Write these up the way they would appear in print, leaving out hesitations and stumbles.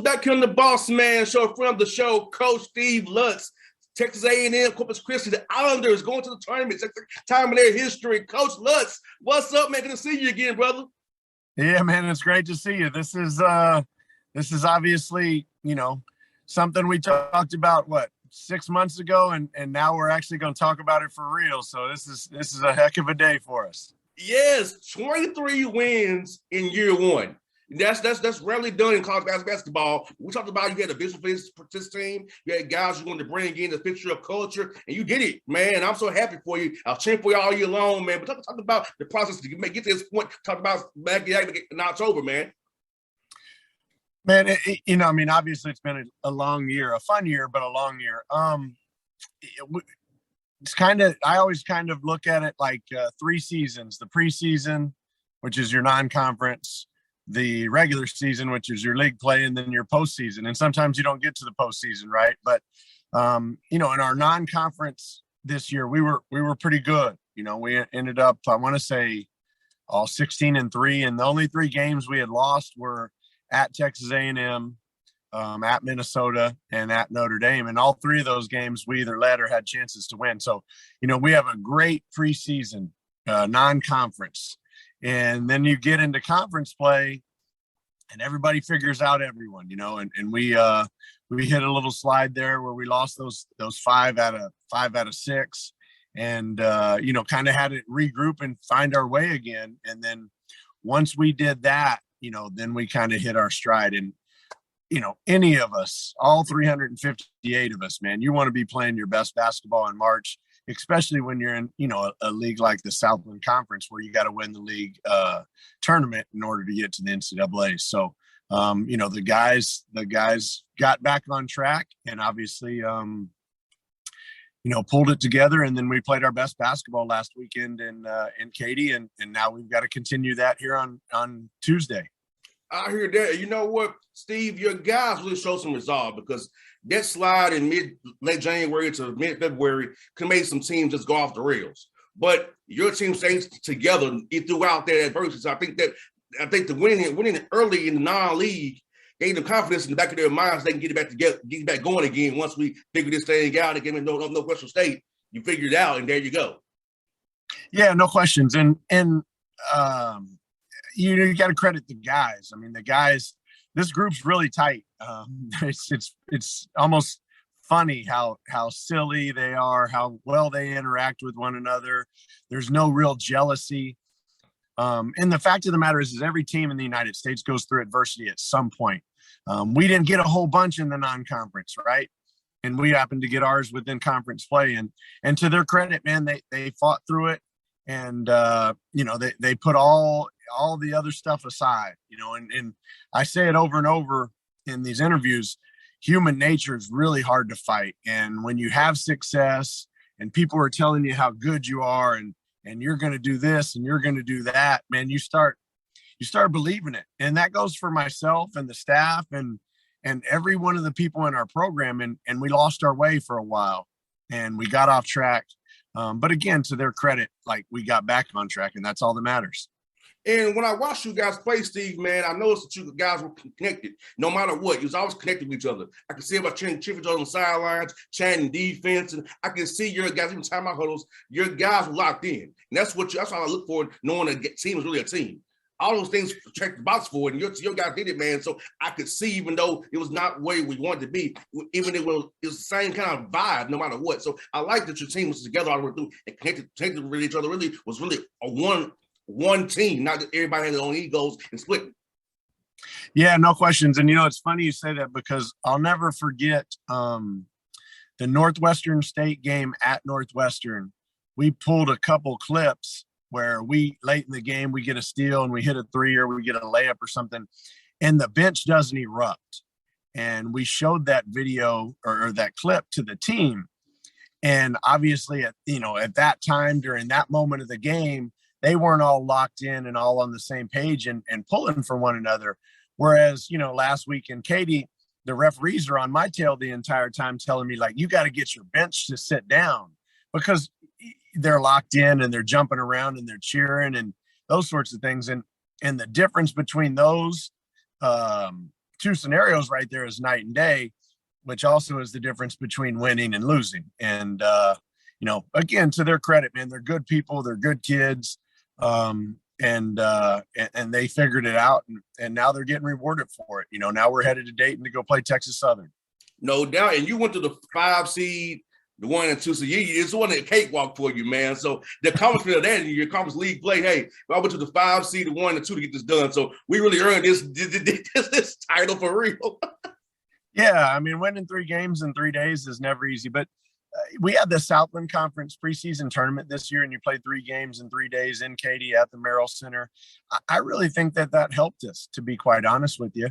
back here on the Bossman show, in front of the show, Coach Steve Lutz, Texas A&M, Corpus Christi, the Islanders going to the tournament, time of their history. Coach Lutz, what's up, man? Good to see you again, brother. Yeah, man, it's great to see you. This is obviously, something we talked about 6 months ago, and now we're actually going to talk about it for real. So this is a heck of a day for us. Yes, 23 wins in year one. That's rarely done in college basketball. We talked about you had a vision for this team. You had guys you wanted to bring in the picture of culture, and you did it, man. I'm so happy for you. I'll cheer for you all year long, man. But talk about the process to get to this point. Talk about back in October, man. Man, obviously it's been a long year, a fun year, but a long year. I always kind of look at it like 3 seasons: the preseason, which is your non-conference, the regular season, which is your league play, and then your postseason. And sometimes you don't get to the postseason, right? But in our non-conference this year, we were pretty good. We ended up, I want to say, all 16-3, and the only 3 games we had lost were at Texas A&M, at Minnesota, and at Notre Dame. And all 3 of those games we either led or had chances to win. So, we have a great preseason, non-conference. And then you get into conference play and everybody figures out everyone, and we hit a little slide there where we lost those 5 out of 6, and, kind of had to regroup and find our way again. And then once we did that, then we kind of hit our stride. And, any of us, all 358 of us, man, you want to be playing your best basketball in March, especially when you're in, a league like the Southland Conference where you got to win the league tournament in order to get to the NCAA. So, the guys got back on track and obviously, pulled it together. And then we played our best basketball last weekend in Katy. And now we've got to continue that here on Tuesday. I hear that. You know what, Steve, your guys really showed some resolve, because that slide in late January to mid-February could make some teams just go off the rails. But your team stays together throughout that adversity. So I think the winning early in the non-league gave them confidence in the back of their minds they can get it back together, get it back going again once we figure this thing out. Again, no question state. You figure it out, and there you go. Yeah, no questions. And you got to credit the guys. I mean, the guys, this group's really tight. It's almost funny how silly they are, how well they interact with one another. There's no real jealousy. And the fact of the matter is every team in the United States goes through adversity at some point. We didn't get a whole bunch in the non-conference, right? And we happened to get ours within conference play. And to their credit, man, they fought through it. And, they put all the other stuff aside, and I say it over and over in these interviews, human nature is really hard to fight. And when you have success and people are telling you how good you are and you're going to do this and you're going to do that, man, you start believing it. And that goes for myself and the staff and every one of the people in our program. And we lost our way for a while and we got off track. But again, to their credit, we got back on track, and that's all that matters. And when I watched you guys play, Steve, man, I noticed that you guys were connected. No matter what, you was always connected with each other. I could see about cheering on the sidelines, chatting defense, and I can see your guys, even timeout huddles, your guys were locked in. And that's what I look for, knowing a team is really a team. All those things check the box for it, and your guys did it, man. So I could see, even though it was not where we wanted to be, even if it was the same kind of vibe, no matter what. So I like that your team was together all the way through and connected with each other. Really was really a one team, not that everybody had their own egos and split. Yeah, no questions. And it's funny you say that, because I'll never forget the Northwestern State game at Northwestern. We pulled a couple clips where late in the game, we get a steal and we hit a 3 or we get a layup or something, and the bench doesn't erupt. And we showed that video or that clip to the team. And obviously at that time, during that moment of the game, they weren't all locked in and all on the same page and pulling for one another. Whereas, last week in Katy, the referees are on my tail the entire time telling me, you got to get your bench to sit down, because they're locked in and they're jumping around and they're cheering and those sorts of things. And the difference between those two scenarios right there is night and day, which also is the difference between winning and losing. And, again, to their credit, man, they're good people. They're good kids. And they figured it out, and now they're getting rewarded for it. Now we're headed to Dayton to go play Texas Southern. No doubt. And you went to the 5 seed, the 1 and 2 seed. It's one a cakewalk for you, man. So the accomplishment of that in your conference league play, hey, I went to the 5 seed, the 1 and 2 to get this done. So we really earned this title for real. Yeah, I mean, winning 3 games in 3 days is never easy, but we had the Southland Conference preseason tournament this year, and you played 3 games in 3 days in Katy at the Merrill Center. I really think that helped us, to be quite honest with you.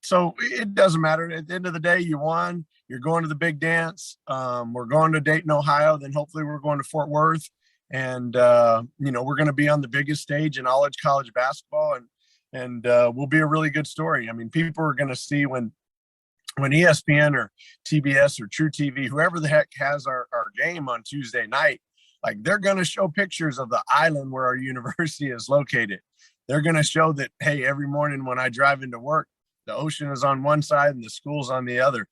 So it doesn't matter. At the end of the day, you won. You're going to the big dance. We're going to Dayton, Ohio. Then hopefully we're going to Fort Worth. And, we're going to be on the biggest stage in all college basketball. And will be a really good story. I mean, people are going to see when ESPN or TBS or True TV, whoever the heck has our game on Tuesday night, like they're going to show pictures of the island where our university is located. They're going to show that, hey, every morning when I drive into work, the ocean is on one side and the school's on the other.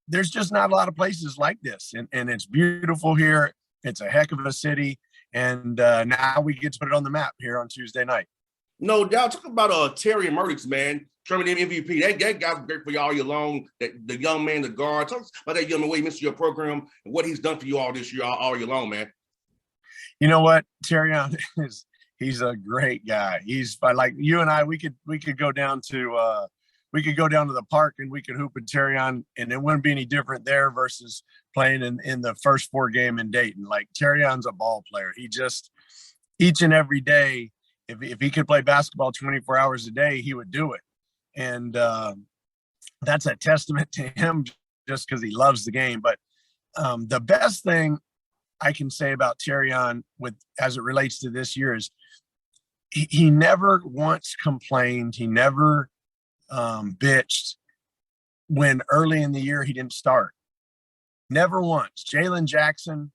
There's just not a lot of places like this. And it's beautiful here. It's a heck of a city. And now we get to put it on the map here on Tuesday night. No doubt. Talk about Terry Murdix, man. Tournament MVP. That guy's great for you all year long. The young man, the guard. Talk about that young man, way Mr. Your program and what he's done for you all this year, all year long, man. You know what? Terry he's a great guy. He's like you and I, we could go down to the park and we could hoop with Terry on, and it wouldn't be any different there versus playing in the first 4 game in Dayton. Like Terry On's a ball player. He just each and every day, if he could play basketball 24 hours a day, he would do it. And that's a testament to him just because he loves the game. But the best thing I can say about Terry On as it relates to this year is he never once complained. He never bitched when early in the year he didn't start. Never once. Jalen Jackson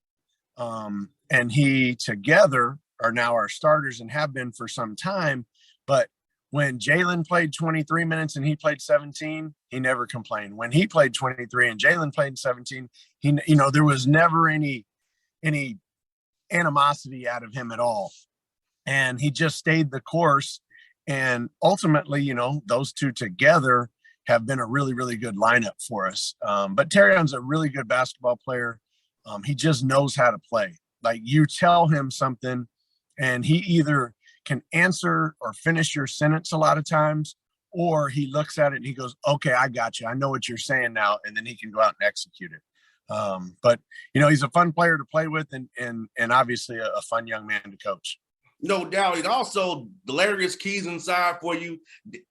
and he together are now our starters and have been for some time. But when Jalen played 23 minutes and he played 17, he never complained. When he played 23 and Jalen played 17, there was never any animosity out of him at all. And he just stayed the course. And ultimately, those two together have been a really, really good lineup for us. But Terrion's a really good basketball player. He just knows how to play. Like you tell him something and he either can answer or finish your sentence a lot of times, or he looks at it and he goes, okay, I got you. I know what you're saying now. And then he can go out and execute it. But he's a fun player to play with and obviously a fun young man to coach. No doubt. And also Delarius Keys inside for you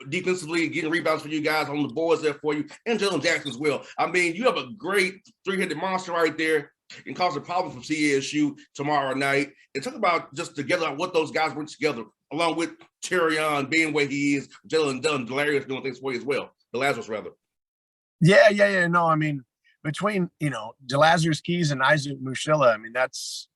defensively, getting rebounds for you guys on the boards there for you, and Jalen Jackson as well. I mean, you have a great 3-headed monster right there and cause a problem for CSU tomorrow night. And talk about just together what those guys bring together, along with Terrion being where he is, Jalen Dunn, Delarius doing things for you as well. DeLazarus, rather. Yeah. No, I mean, between, DeLazarus Keys and Isaac Mushilla, I mean, that's,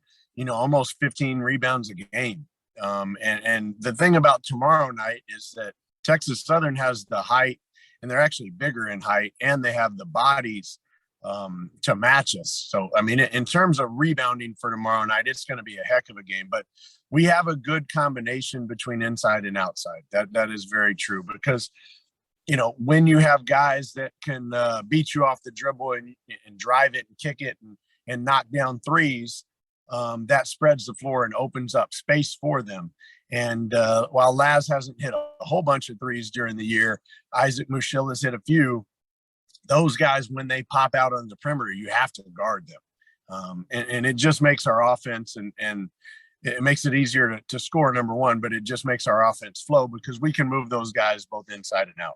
almost 15 rebounds a game. And the thing about tomorrow night is that Texas Southern has the height, and they're actually bigger in height, and they have the bodies to match us. So, I mean, in terms of rebounding for tomorrow night, it's going to be a heck of a game. But we have a good combination between inside and outside. That is very true because, when you have guys that can beat you off the dribble and drive it and kick it and knock down threes, that spreads the floor and opens up space for them. And while Laz hasn't hit a whole bunch of threes during the year, Isaac Mushilla has hit a few. Those guys, when they pop out on the perimeter, you have to guard them. And it just makes our offense and it makes it easier to score, number one, but it just makes our offense flow because we can move those guys both inside and out.